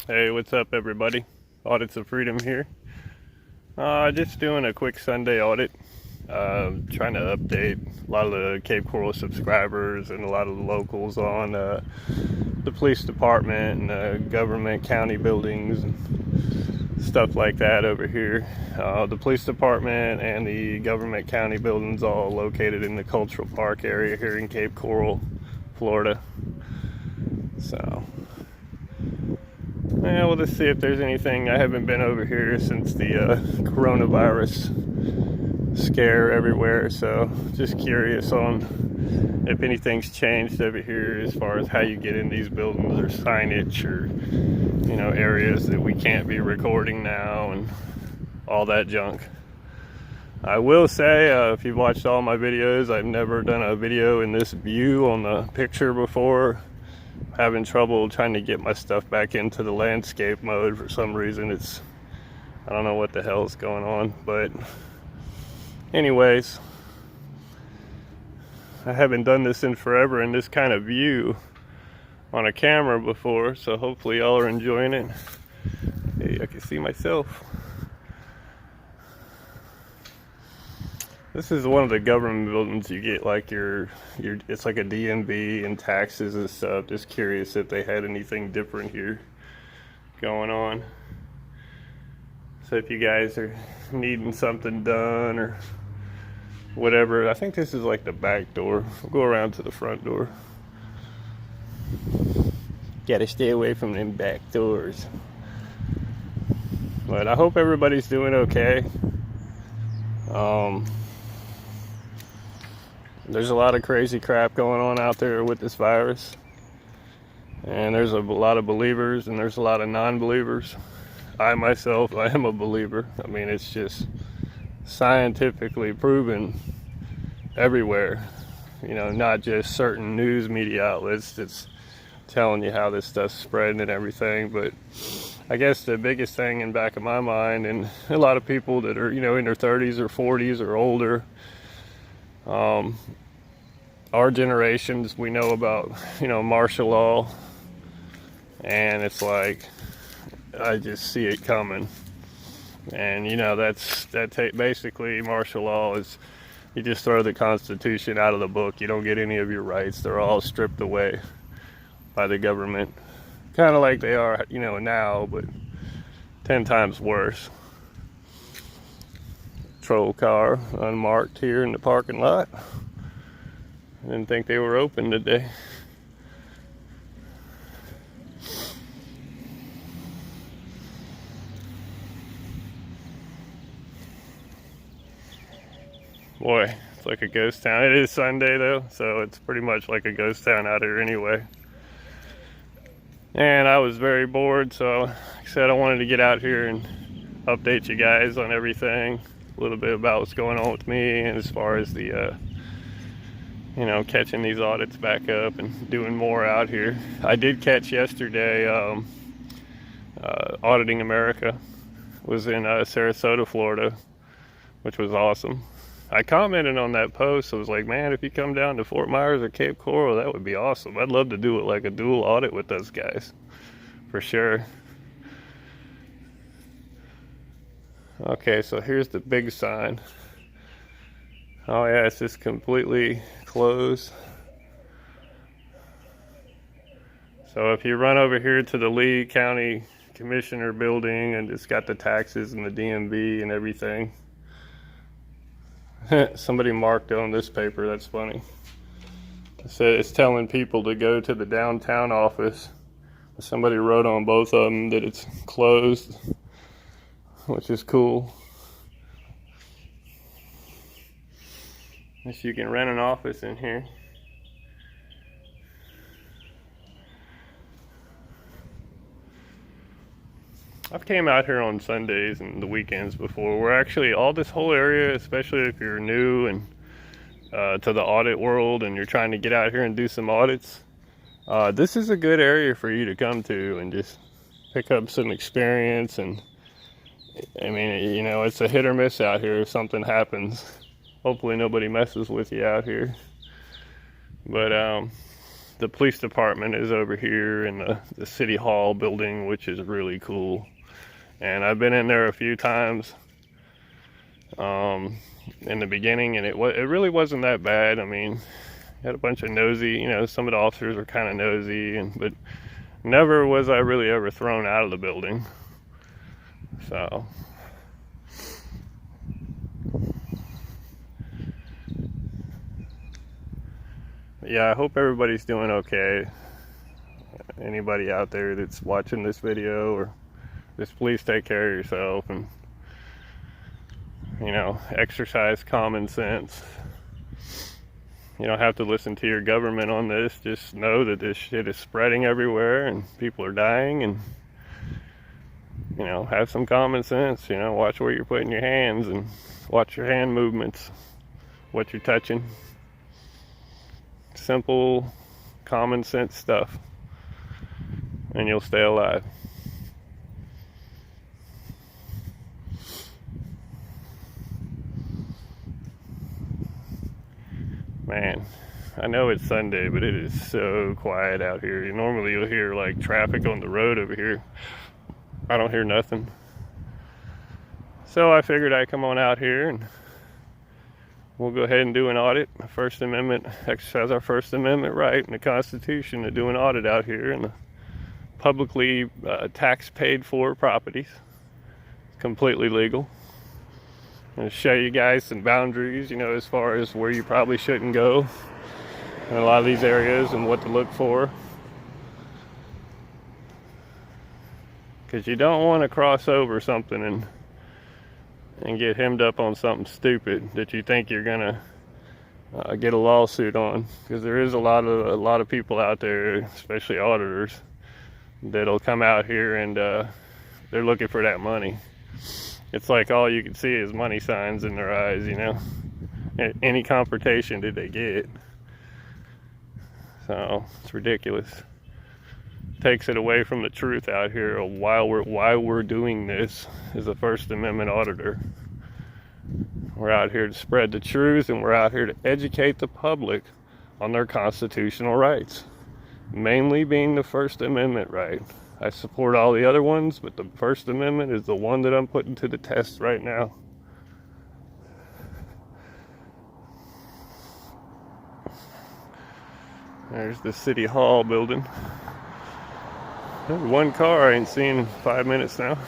Hey, what's up, everybody? Audits of Freedom here. Just doing a quick Sunday audit. Trying to update a lot of the Cape Coral subscribers and a lot of the locals on the police department and government county buildings and stuff like that over here. The police department and the government county buildings all located in the cultural park area here in Cape Coral, Florida. So yeah, we'll just see if there's anything. I haven't been over here since the coronavirus scare everywhere, so just curious on if anything's changed over here as far as how you get in these buildings or signage or, areas that we can't be recording now and all that junk. I will say, if you've watched all my videos, I've never done a video in this view on the picture before. Having trouble trying to get my stuff back into the landscape mode for some reason. I don't know what the hell is going on, but anyways, I haven't done this in forever in this kind of view on a camera before, so hopefully y'all are enjoying it. Hey, I can see myself. This is one of the government buildings you get like it's like a DMV and taxes and stuff. Just curious if they had anything different here going on. So if you guys are needing something done or whatever, I think this is like the back door. We'll go around to the front door. Gotta stay away from them back doors. But I hope everybody's doing okay. There's a lot of crazy crap going on out there with this virus. And there's a lot of believers and there's a lot of non-believers. I myself, I am a believer. I mean, it's just scientifically proven everywhere. Not just certain news media outlets that's telling you how this stuff's spreading and everything. But I guess the biggest thing in back of my mind, and a lot of people that are, in their 30s or 40s or older, our generations, we know about, martial law, and it's like, I just see it coming. And, basically martial law is, you just throw the Constitution out of the book. You don't get any of your rights. They're all stripped away by the government. Kind of like they are, now, but 10 times worse. Patrol car unmarked here in the parking lot. I didn't think they were open today. Boy, it's like a ghost town. It is Sunday though, so it's pretty much like a ghost town out here anyway. And I was very bored, so like I said, I wanted to get out here and update you guys on everything. A little bit about what's going on with me and as far as the catching these audits back up and doing more out here. I did catch yesterday Auditing America was in Sarasota, Florida, which was awesome. I commented on that post. I was like, man, if you come down to Fort Myers or Cape Coral, that would be awesome. I'd love to do it like a dual audit with those guys, for sure. Okay, so here's the big sign. Oh yeah, it's just completely closed. So if you run over here to the Lee County Commissioner building, and it's got the taxes and the DMV and everything. Somebody marked on this paper, that's funny. It said it's telling people to go to the downtown office. Somebody wrote on both of them that it's closed, which is cool. Guess you can rent an office in here. I've came out here on Sundays and the weekends before. We're actually, all this whole area, especially if you're new and to the audit world and you're trying to get out here and do some audits, this is a good area for you to come to and just pick up some experience. And I mean, it's a hit or miss out here if something happens. Hopefully nobody messes with you out here. But the police department is over here in the city hall building, which is really cool. And I've been in there a few times in the beginning, and it really wasn't that bad. I mean, had a bunch of nosy, you know, some of the officers were kind of nosy, but never was I really ever thrown out of the building. So yeah, I hope everybody's doing okay. Anybody out there that's watching this video, or just please take care of yourself and, you know, exercise common sense. You don't have to listen to your government on this. Just know that this shit is spreading everywhere and people are dying, and, you know, have some common sense. You know, watch where you're putting your hands and watch your hand movements, what you're touching. Simple, common sense stuff, and you'll stay alive. Man, I know it's Sunday, but it is so quiet out here. Normally you'll hear like traffic on the road over here. I don't hear nothing. So I figured I'd come on out here and we'll go ahead and do an audit. First Amendment, exercise our First Amendment right in the Constitution to do an audit out here in the publicly tax paid for properties. Completely legal. I'm going to show you guys some boundaries, you know, as far as where you probably shouldn't go in a lot of these areas and what to look for. Because you don't want to cross over something and get hemmed up on something stupid that you think you're going to get a lawsuit on. Because there is a lot of people out there, especially auditors, that'll come out here and they're looking for that money. It's like all you can see is money signs in their eyes, you know. Any confrontation that they get. So it's ridiculous. Takes it away from the truth out here of why we're doing this as a First Amendment auditor. We're out here to spread the truth, and we're out here to educate the public on their constitutional rights, mainly being the First Amendment right. I support all the other ones, but the First Amendment is the one that I'm putting to the test right now. There's the City Hall building. There's one car I ain't seen in 5 minutes now.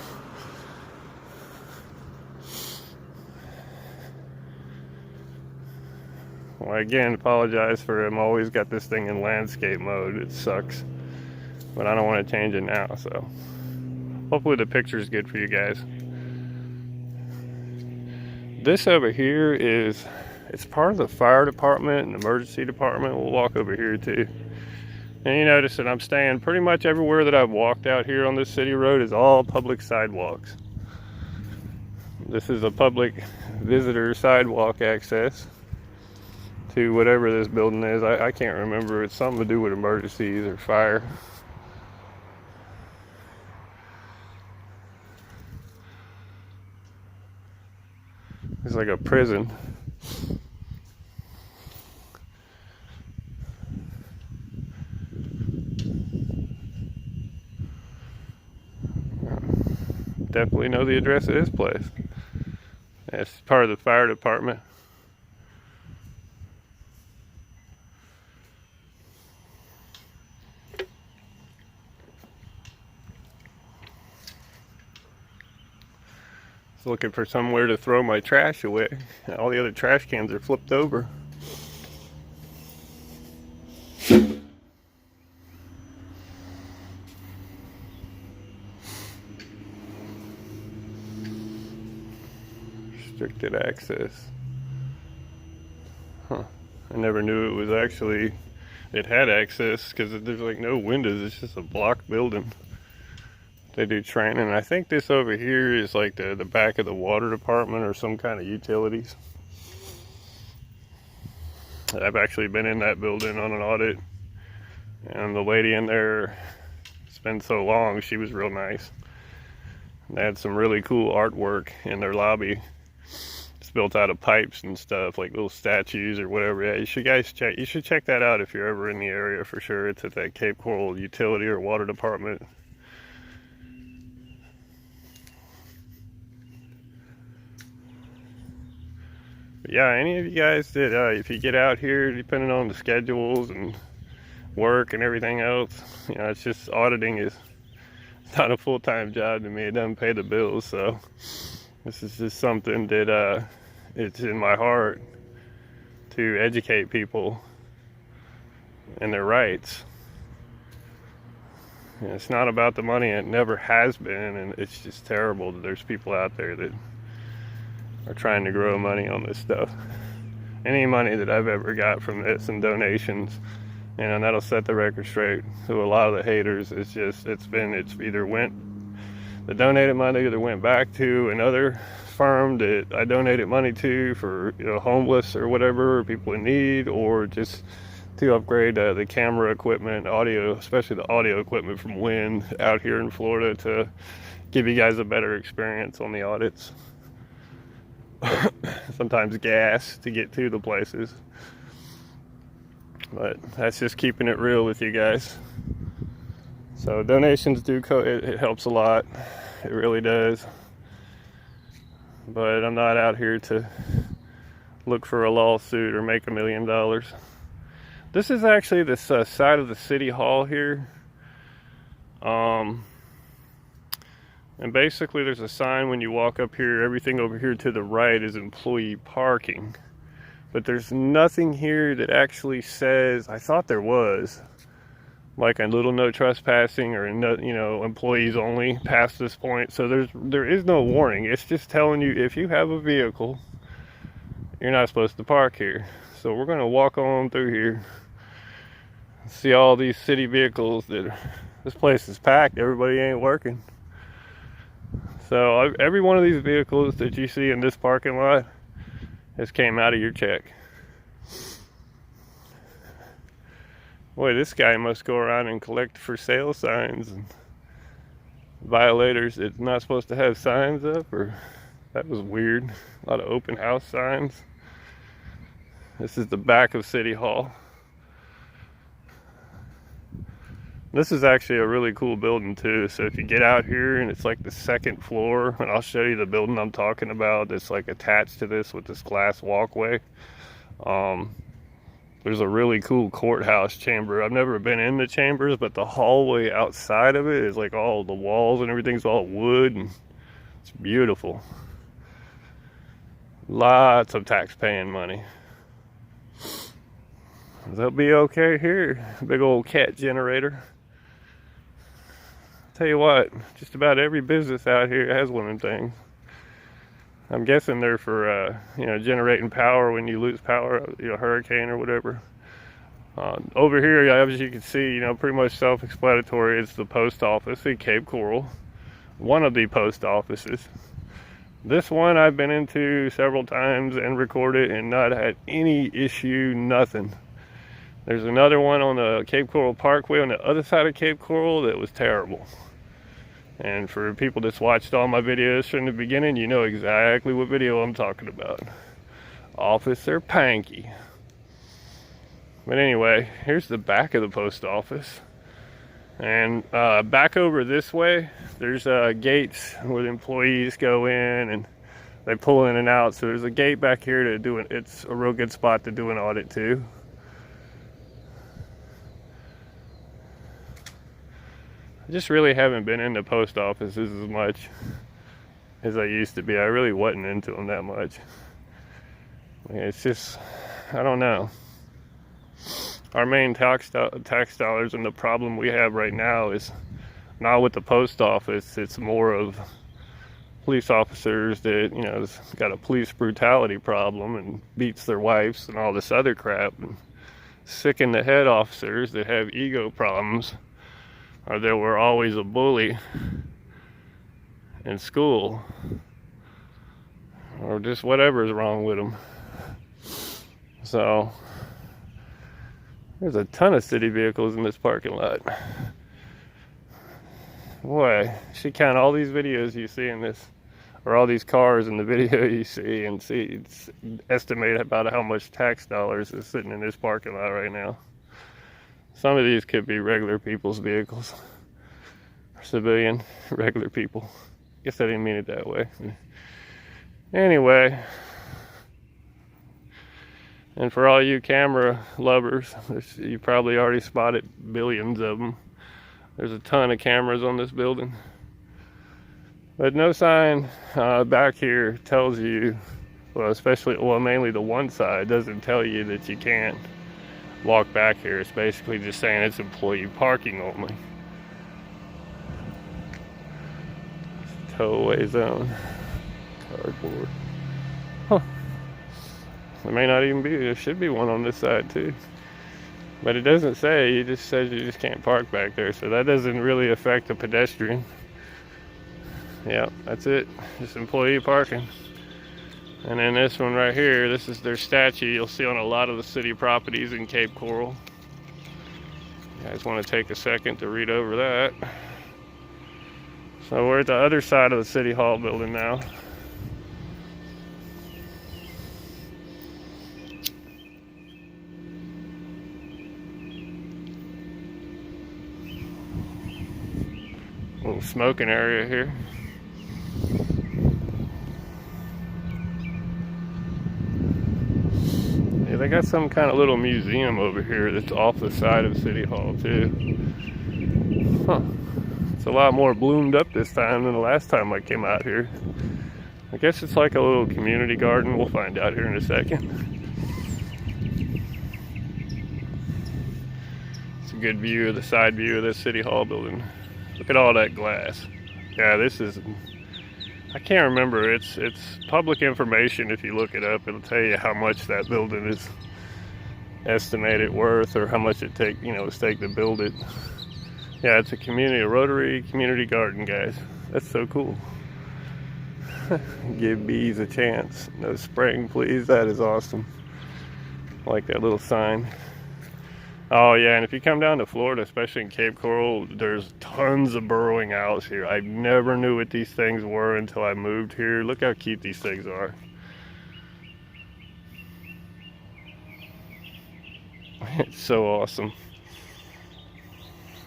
Well, again, apologize for I'm always got this thing in landscape mode. It sucks. But I don't want to change it now, so hopefully the picture is good for you guys. This over here it's part of the fire department and emergency department. We'll walk over here too. And you notice that I'm staying pretty much everywhere that I've walked out here on this city road is all public sidewalks. This is a public visitor sidewalk access to whatever this building is. I can't remember. It's something to do with emergencies or fire. It's like a prison. Definitely know the address of this place. It's part of the fire department. Looking for somewhere to throw my trash away. All the other trash cans are flipped over. Restricted access. Huh. I never knew it was actually, it had access because there's like no windows. It's just a block building. They do training. I think this over here is like the back of the water department or some kind of utilities. I've actually been in that building on an audit, and the lady in there, it's been so long, she was real nice. They had some really cool artwork in their lobby. It's built out of pipes and stuff, like little statues or whatever. Yeah, you should check that out if you're ever in the area for sure. It's at that Cape Coral Utility or Water Department. But yeah, any of you guys that if you get out here, depending on the schedules and work and everything else, you know, it's just auditing is not a full-time job to me. It doesn't pay the bills, so this is just something that it's in my heart to educate people and their rights. And it's not about the money. It never has been, and it's just terrible that there's people out there that are trying to grow money on this stuff. Any money that I've ever got from this and donations, and that'll set the record straight. So a lot of the haters, the donated money either went back to another firm that I donated money to for, you know, homeless or whatever, or people in need, or just to upgrade the camera equipment, audio, especially the audio equipment from Wind out here in Florida, to give you guys a better experience on the audits. Sometimes gas to get to the places. But that's just keeping it real with you guys. So donations it helps a lot. It really does. But I'm not out here to look for a lawsuit or make $1 million. This is actually this side of the city hall here. And basically there's a sign when you walk up here. Everything over here to the right is employee parking. But there's nothing here that actually says, I thought there was, like a little no trespassing or no, you know, employees only past this point. So there is no warning. It's just telling you if you have a vehicle, you're not supposed to park here. So we're going to walk on through here, see all these city vehicles. This place is packed. Everybody ain't working. So every one of these vehicles that you see in this parking lot has came out of your check. Boy, this guy must go around and collect for sale signs and violators that's not supposed to have signs up, or that was weird. A lot of open house signs. This is the back of City Hall. This is actually a really cool building too. So if you get out here, and it's like the second floor, and I'll show you the building I'm talking about that's like attached to this with this glass walkway. There's a really cool courthouse chamber. I've never been in the chambers, but the hallway outside of it is like all the walls and everything's all wood, and it's beautiful. Lots of tax-paying money. They'll be okay here. Big old cat generator. Tell you what, just about every business out here has one of them things. I'm guessing they're for, generating power when you lose power, hurricane or whatever. Over here, as you can see, pretty much self-explanatory. It's the post office in Cape Coral. One of the post offices. This one I've been into several times and recorded and not had any issue, nothing. There's another one on the Cape Coral Parkway on the other side of Cape Coral that was terrible. And for people that's watched all my videos from the beginning, you know exactly what video I'm talking about. Officer Panky. But anyway, here's the back of the post office. And back over this way, there's gates where the employees go in and they pull in and out. So there's a gate back here to do it. It's a real good spot to do an audit too. I just really haven't been into post offices as much as I used to be. I really wasn't into them that much. It's just, I don't know. Our main tax dollars, and the problem we have right now is not with the post office. It's more of police officers that, got a police brutality problem and beats their wives and all this other crap. And sick in the head officers that have ego problems, or they were always a bully in school, or just whatever's wrong with them. So there's a ton of city vehicles in this parking lot. Boy, you should count all these videos you see in this or all these cars in the video you see, and it's estimate about how much tax dollars is sitting in this parking lot right now. Some of these could be regular people's vehicles, civilian, regular people. Guess I didn't mean it that way. Anyway, and for all you camera lovers, you probably already spotted billions of them. There's a ton of cameras on this building. But no sign back here tells you, well, mainly the one side doesn't tell you that you can't walk back here. It's basically just saying it's employee parking only. Towaway zone. Cardboard. Huh. There may not even be, there should be one on this side too. But it doesn't say, it just says you just can't park back there. So that doesn't really affect the pedestrian. Yep, that's it. Just employee parking. And then this one right here, this is their statue you'll see on a lot of the city properties in Cape Coral. You guys want to take a second to read over that. So we're at the other side of the City Hall building now. Little smoking area here. Yeah, they got some kind of little museum over here that's off the side of City Hall too. Huh. It's a lot more bloomed up this time than the last time I came out here. I guess it's like a little community garden. We'll find out here in a second. It's a good view of the side view of this City Hall building. Look at all that glass. Yeah, this is, I can't remember. It's public information. If you look it up, it'll tell you how much that building is estimated worth, or how much it take to build it. Yeah, it's a Rotary community garden, guys. That's so cool. Give bees a chance. No spraying, please. That is awesome. I like that little sign. Oh yeah, and if you come down to Florida, especially in Cape Coral, there's tons of burrowing owls here. I never knew what these things were until I moved here. Look how cute these things are. It's so awesome.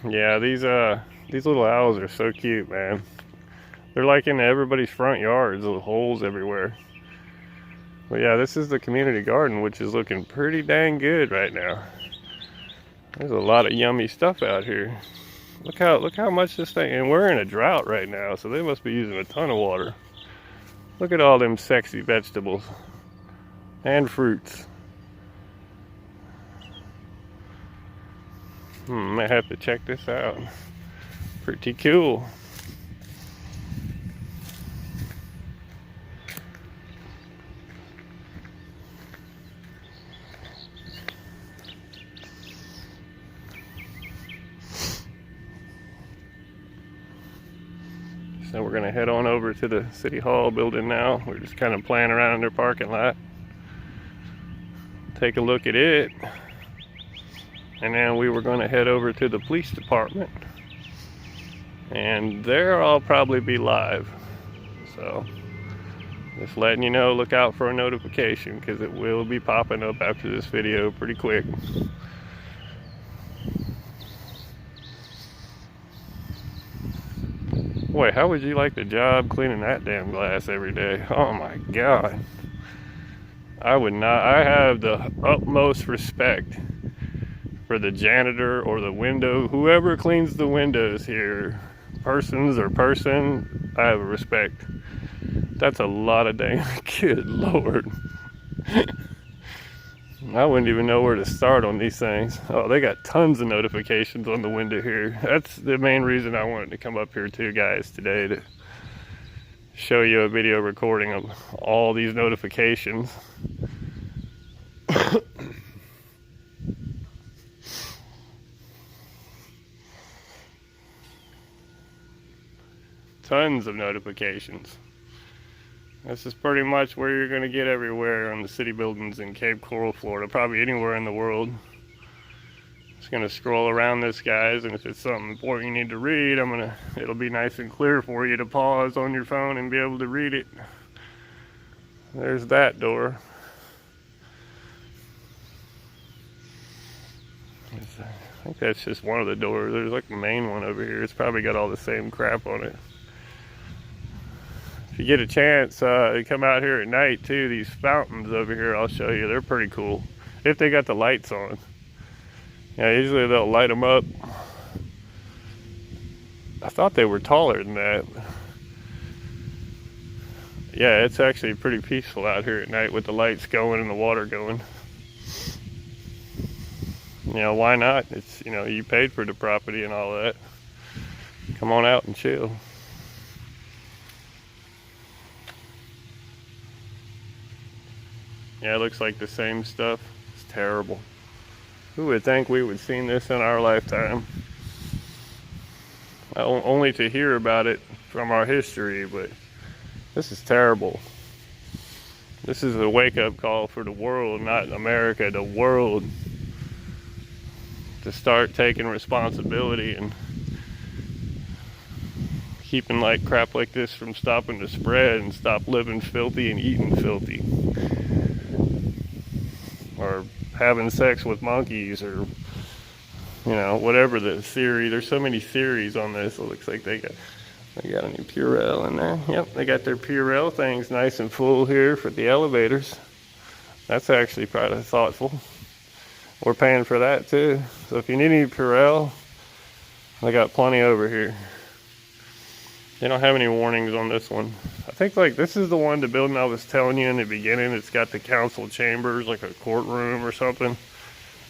Yeah, these little owls are so cute, man. They're like in everybody's front yards, little holes everywhere. But yeah, this is the community garden, which is looking pretty dang good right now. There's a lot of yummy stuff out here. Look how much this thing, and we're in a drought right now, so they must be using a ton of water. Look at all them sexy vegetables and fruits. Might have to check this out. Pretty cool. So we're gonna head on over to the City Hall building now. We're just kind of playing around in their parking lot. Take a look at it. And then we were gonna head over to the police department. And there I'll probably be live. So just letting you know, look out for a notification, because it will be popping up after this video pretty quick. Boy, how would you like the job cleaning that damn glass every day? Oh my God. I would not. I have the utmost respect for the janitor or the whoever cleans the windows here. Persons or person, I have a respect. That's a lot of dang, good Lord. I wouldn't even know where to start on these things. Oh, they got tons of notifications on the window here. That's the main reason I wanted to come up here too, guys, today, to show you a video recording of all these notifications. Tons of notifications. This is pretty much where you're going to get everywhere on the city buildings in Cape Coral, Florida. Probably anywhere in the world. Just gonna scroll around this, guys, and if it's something important you need to read, it'll be nice and clear for you to pause on your phone and be able to read it. There's that door. I think that's just one of the doors. There's like the main one over here. It's probably got all the same crap on it. If you get a chance, come out here at night too. These fountains over here, I'll show you. They're pretty cool. If they got the lights on. Yeah, usually they'll light them up. I thought they were taller than that. Yeah, it's actually pretty peaceful out here at night with the lights going and the water going. You know, why not? It's, you know, you paid for the property and all that. Come on out and chill. Yeah, it looks like the same stuff. It's terrible. Who would think we would seen this in our lifetime? Only to hear about it from our history, but this is terrible. This is a wake-up call for the world, not America, the world, to start taking responsibility and keeping like crap like this from stopping to spread, and stop living filthy and eating filthy, or having sex with monkeys, or, you know, whatever the theory. There's so many theories on this. It looks like they got a new Purell in there. Yep, they got their Purell things nice and full here for the elevators. That's actually probably thoughtful. We're paying for that too. So if you need any Purell, they got plenty over here. They don't have any warnings on this one. I think like this is the one, the building I was telling you in the beginning. It's got the council chambers, like a courtroom or something. And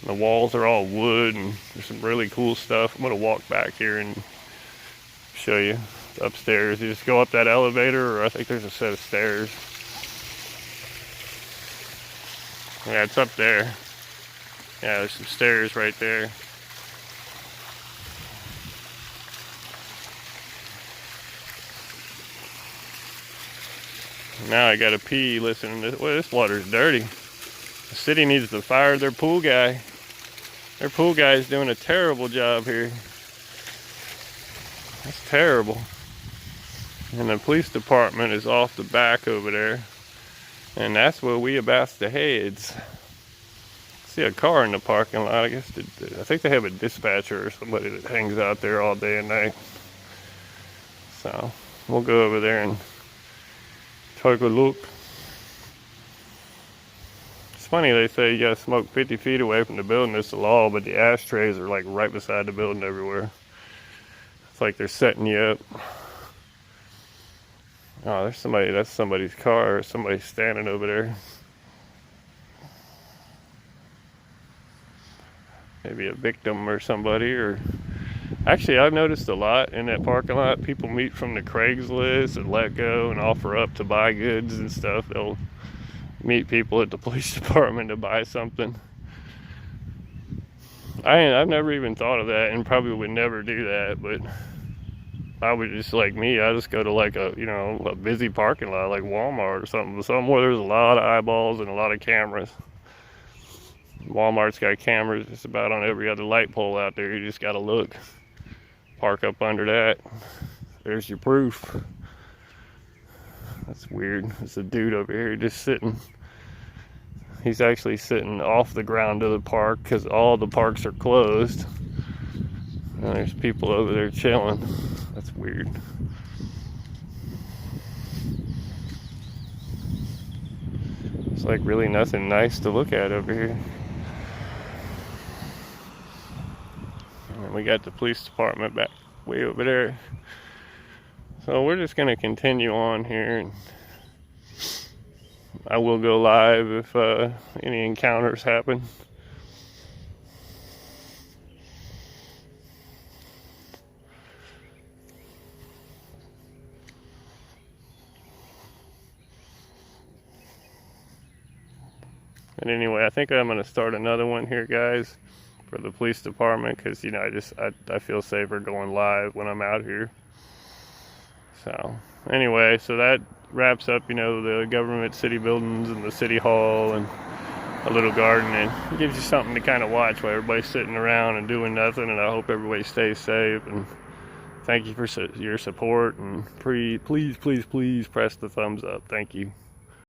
the walls are all wood, and there's some really cool stuff. I'm gonna walk back here and show you. It's upstairs. You just go up that elevator, or I think there's a set of stairs. Yeah, it's up there. Yeah, there's some stairs right there. Now I gotta pee listening to this. Well, this water's dirty. The city needs to fire their pool guy. Their pool guy is doing a terrible job here. That's terrible. And the police department is off the back over there. And that's where we about to head. See a car in the parking lot. I think they have a dispatcher or somebody that hangs out there all day and night. So we'll go over there and take a look. It's funny, they say you gotta smoke 50 feet away from the building. It's the law, but the ashtrays are like right beside the building everywhere. It's like they're setting you up. Oh, there's somebody, that's somebody's car. Somebody's standing over there. Maybe a victim or somebody, or actually I've noticed a lot in that parking lot. People meet from the Craigslist and Let Go and offer up to buy goods and stuff. They'll meet people at the police department to buy something. I've never even thought of that, and probably would never do that, but I would just, like me, I just go to like a busy parking lot like Walmart or something where there's a lot of eyeballs and a lot of cameras. Walmart's got cameras just about on every other light pole out there. You just gotta look. Park up under that. There's your proof. That's weird. There's a dude over here just sitting. He's actually sitting off the ground of the park because all the parks are closed. And there's people over there chilling. That's weird. It's like really nothing nice to look at over here. And we got the police department back way over there. So we're just gonna continue on here, and I will go live if any encounters happen. And anyway, I think I'm gonna start another one here, guys, for the police department, because I feel safer going live when I'm out here. So anyway, so that wraps up the government city buildings and the city hall and a little garden, and it gives you something to kind of watch while everybody's sitting around and doing nothing. And I hope everybody stays safe, and thank you for your support, and please press the thumbs up. Thank you.